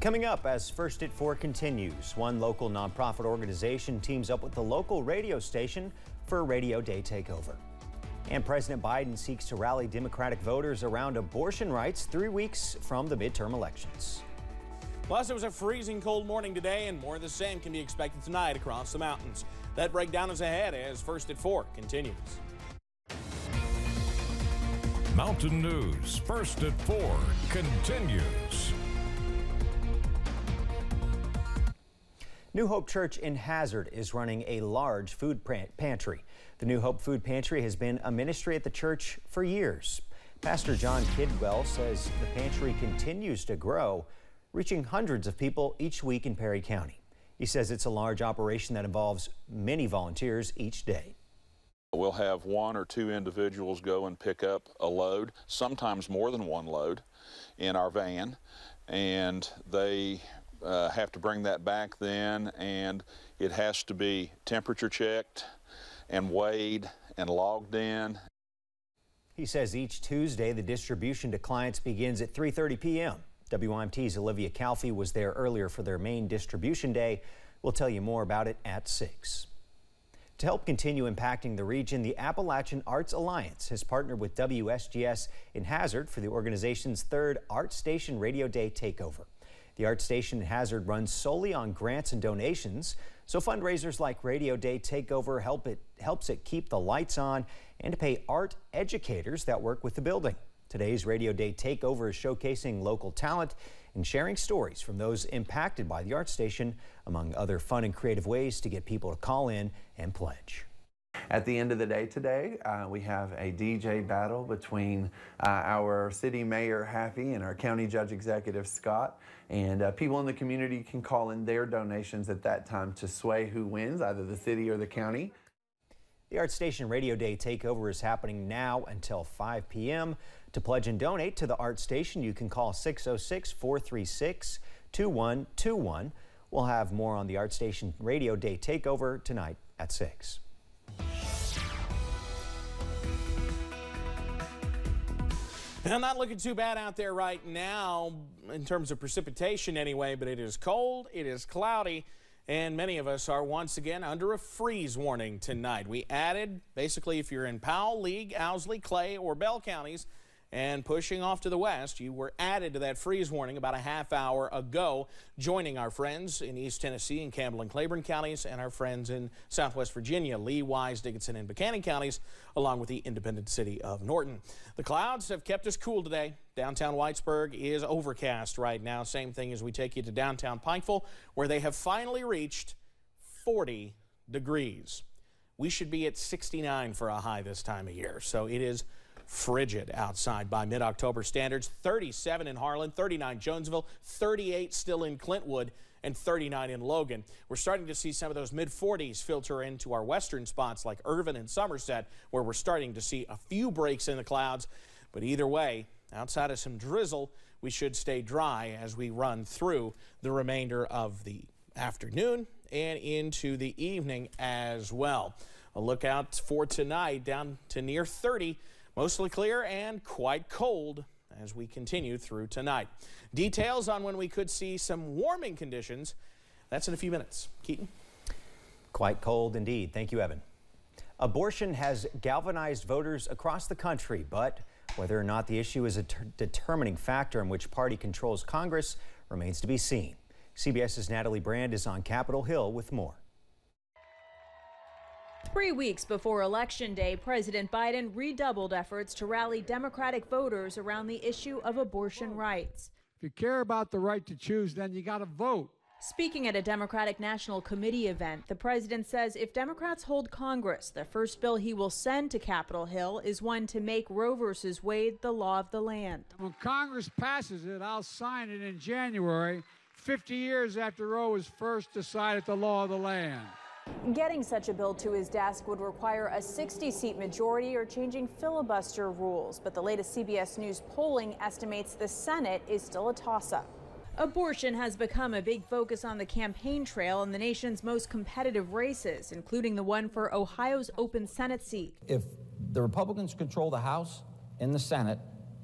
Coming up, as First at 4 continues, one local nonprofit organization teams up with the local radio station for a Radio Day takeover. And President Biden seeks to rally Democratic voters around abortion rights 3 weeks from the midterm elections. Plus, it was a freezing cold morning today, and more of the same can be expected tonight across the mountains. That breakdown is ahead as First at 4 continues. Mountain News First at 4 continues. New Hope Church in Hazard is running a large food pantry. The New Hope Food Pantry has been a ministry at the church for years. Pastor John Kidwell says the pantry continues to grow, reaching hundreds of people each week in Perry County. He says it's a large operation that involves many volunteers each day. We'll have 1 or 2 individuals go and pick up a load, sometimes more than 1 load, in our van, and they have to bring that back then, and it has to be temperature checked and weighed and logged in. He says each Tuesday the distribution to clients begins at 3:30 p.m. WYMT's Olivia Calfee was there earlier for their main distribution day. We'll tell you more about it at 6. To help continue impacting the region, the Appalachian Arts Alliance has partnered with WSGS in Hazard for the organization's 3rd Art Station Radio Day takeover. The Art Station in Hazard runs solely on grants and donations, so fundraisers like Radio Day Takeover helps it keep the lights on and to pay art educators that work with the building. Today's Radio Day Takeover is showcasing local talent and sharing stories from those impacted by the Art Station, among other fun and creative ways to get people to call in and pledge. At the end of the day today, we have a DJ battle between our city mayor, Happy, and our county judge executive, Scott. And people in the community can call in their donations at that time to sway who wins, either the city or the county. The Art Station Radio Day Takeover is happening now until 5 p.m. To pledge and donate to the Art Station, you can call 606-436-2121. We'll have more on the Art Station Radio Day Takeover tonight at 6. Well, not looking too bad out there right now in terms of precipitation anyway, but it is cold, it is cloudy, and many of us are once again under a freeze warning tonight. We added, basically, if you're in Powell, League, Owsley, Clay, or Bell counties, and pushing off to the west, you were added to that freeze warning about a half hour ago, joining our friends in East Tennessee and Campbell and Claiborne counties and our friends in Southwest Virginia, Lee, Wise, Dickinson, and Buchanan counties, along with the independent city of Norton. The clouds have kept us cool today. Downtown Whitesburg is overcast right now. Same thing as we take you to downtown Pikeville, where they have finally reached 40 degrees. We should be at 69 for a high this time of year, so it is frigid outside by mid-October standards. 37 in Harlan, 39 Jonesville, 38 still in Clintwood, and 39 in Logan. We're starting to see some of those mid-40s filter into our western spots like Irvin and Somerset, where we're starting to see a few breaks in the clouds. But either way, outside of some drizzle, we should stay dry as we run through the remainder of the afternoon and into the evening as well. A look out for tonight down to near 30. Mostly clear and quite cold as we continue through tonight. Details on when we could see some warming conditions, that's in a few minutes. Keaton? Quite cold indeed. Thank you, Evan. Abortion has galvanized voters across the country, but whether or not the issue is a determining factor in which party controls Congress remains to be seen. CBS's Natalie Brand is on Capitol Hill with more. 3 weeks before Election Day, President Biden redoubled efforts to rally Democratic voters around the issue of abortion rights. If you care about the right to choose, then you got to vote. Speaking at a Democratic National Committee event, the president says if Democrats hold Congress, the first bill he will send to Capitol Hill is one to make Roe v. Wade the law of the land. When Congress passes it, I'll sign it in January, 50 years after Roe was first decided the law of the land. Getting such a bill to his desk would require a 60-seat majority or changing filibuster rules. But the latest CBS News polling estimates the Senate is still a toss-up. Abortion has become a big focus on the campaign trail in the nation's most competitive races, including the one for Ohio's open Senate seat. If the Republicans control the House and the Senate,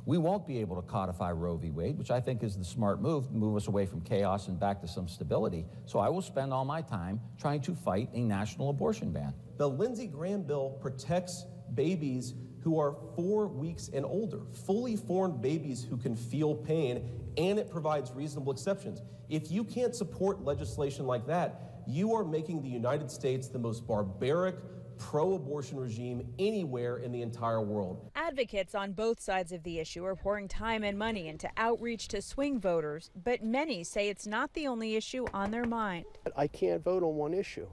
We won't be able to codify Roe v. Wade, which I think is the smart move us away from chaos and back to some stability. So I will spend all my time trying to fight a national abortion ban. The Lindsey Graham bill protects babies who are 4 weeks and older, fully formed babies who can feel pain, and it provides reasonable exceptions. If you can't support legislation like that, you are making the United States the most barbaric, pro-abortion regime anywhere in the entire world. Advocates on both sides of the issue are pouring time and money into outreach to swing voters, but many say it's not the only issue on their mind. I can't vote on one issue.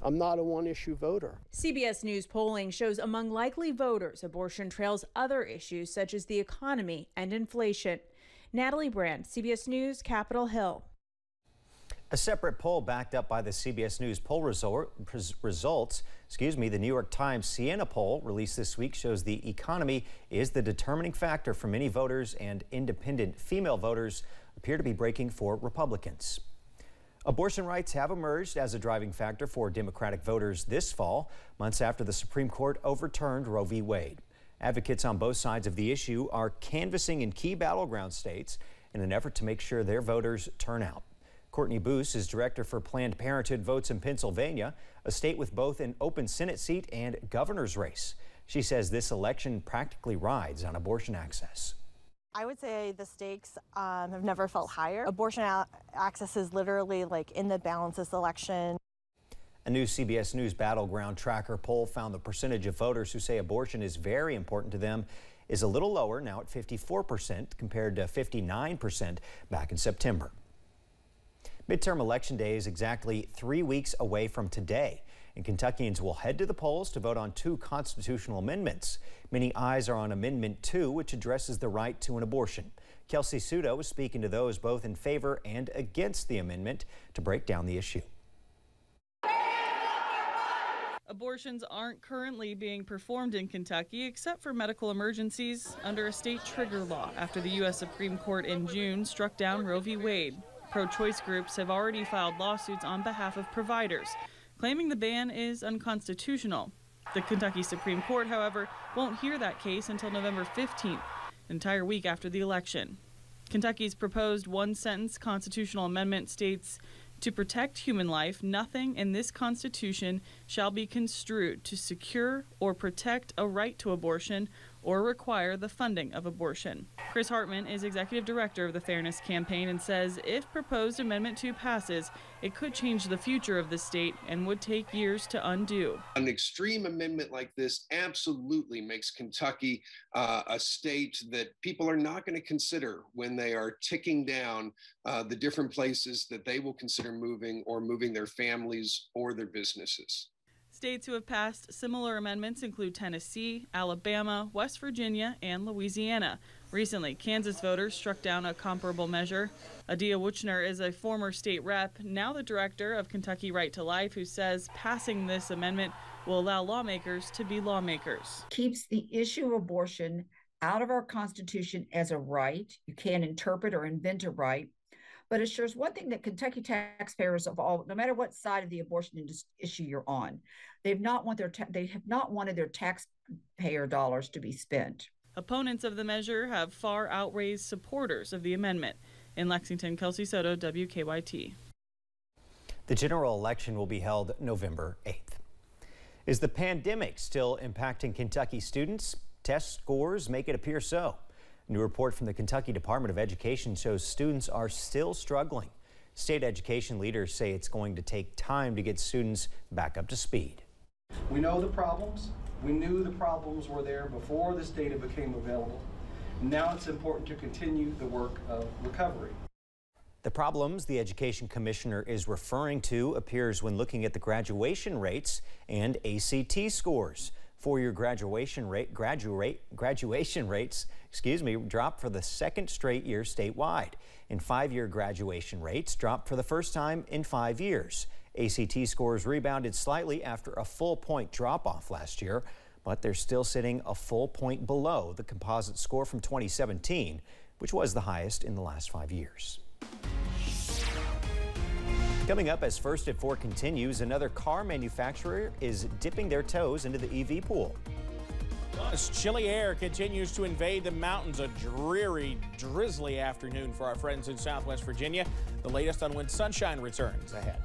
I'm not a one-issue voter. CBS News polling shows among likely voters, abortion trails other issues such as the economy and inflation. Natalie Brand, CBS News, Capitol Hill. A separate poll backed up by the CBS News poll results, the New York Times Siena poll released this week shows the economy is the determining factor for many voters, and independent female voters appear to be breaking for Republicans. Abortion rights have emerged as a driving factor for Democratic voters this fall, months after the Supreme Court overturned Roe v. Wade. Advocates on both sides of the issue are canvassing in key battleground states in an effort to make sure their voters turn out. Courtney Boos is director for Planned Parenthood Votes in Pennsylvania, a state with both an open Senate seat and governor's race. She says this election practically rides on abortion access. I would say the stakes have never felt higher. Abortion access is literally like in the balance this election. A new CBS News Battleground Tracker poll found the percentage of voters who say abortion is very important to them is a little lower, now at 54% compared to 59% back in September. Midterm election day is exactly 3 weeks away from today, and Kentuckians will head to the polls to vote on 2 constitutional amendments. Many eyes are on Amendment 2, which addresses the right to an abortion. Kelsey Sudo is speaking to those both in favor and against the amendment to break down the issue. Abortions aren't currently being performed in Kentucky except for medical emergencies under a state trigger law after the U.S. Supreme Court in June struck down Roe v. Wade. Pro-choice groups have already filed lawsuits on behalf of providers, claiming the ban is unconstitutional. The Kentucky Supreme Court, however, won't hear that case until November 15th, an entire week after the election. Kentucky's proposed one-sentence constitutional amendment states, "To protect human life, nothing in this Constitution shall be construed to secure or protect a right to abortion or require the funding of abortion." Chris Hartman is executive director of the Fairness Campaign and says if proposed Amendment 2 passes, it could change the future of the state and would take years to undo. An extreme amendment like this absolutely makes Kentucky a state that people are not going to consider when they are ticking down the different places that they will consider moving or moving their families or their businesses. States who have passed similar amendments include Tennessee, Alabama, West Virginia, and Louisiana. Recently, Kansas voters struck down a comparable measure. Adia Wuchner is a former state rep, now the director of Kentucky Right to Life, who says passing this amendment will allow lawmakers to be lawmakers. Keeps the issue of abortion out of our Constitution as a right. You can't interpret or invent a right. But assures one thing that Kentucky taxpayers of all, no matter what side of the abortion issue you're on, they have not wanted their taxpayer dollars to be spent. Opponents of the measure have far outraised supporters of the amendment. In Lexington, Kelsey Soto, WKYT. The general election will be held November 8th. Is the pandemic still impacting Kentucky students? Test scores make it appear so. A new report from the Kentucky Department of Education shows students are still struggling. State education leaders say it's going to take time to get students back up to speed. We know the problems. We knew the problems were there before this data became available. Now it's important to continue the work of recovery. The problems the education commissioner is referring to appears when looking at the graduation rates and ACT scores. Four-year graduation rates, dropped for the second straight year statewide. And 5-year graduation rates dropped for the first time in 5 years. ACT scores rebounded slightly after a full point drop-off last year, but they're still sitting a full point below the composite score from 2017, which was the highest in the last 5 years. Coming up as First at 4 continues, another car manufacturer is dipping their toes into the EV pool. As chilly air continues to invade the mountains, a dreary, drizzly afternoon for our friends in Southwest Virginia. The latest on when sunshine returns ahead.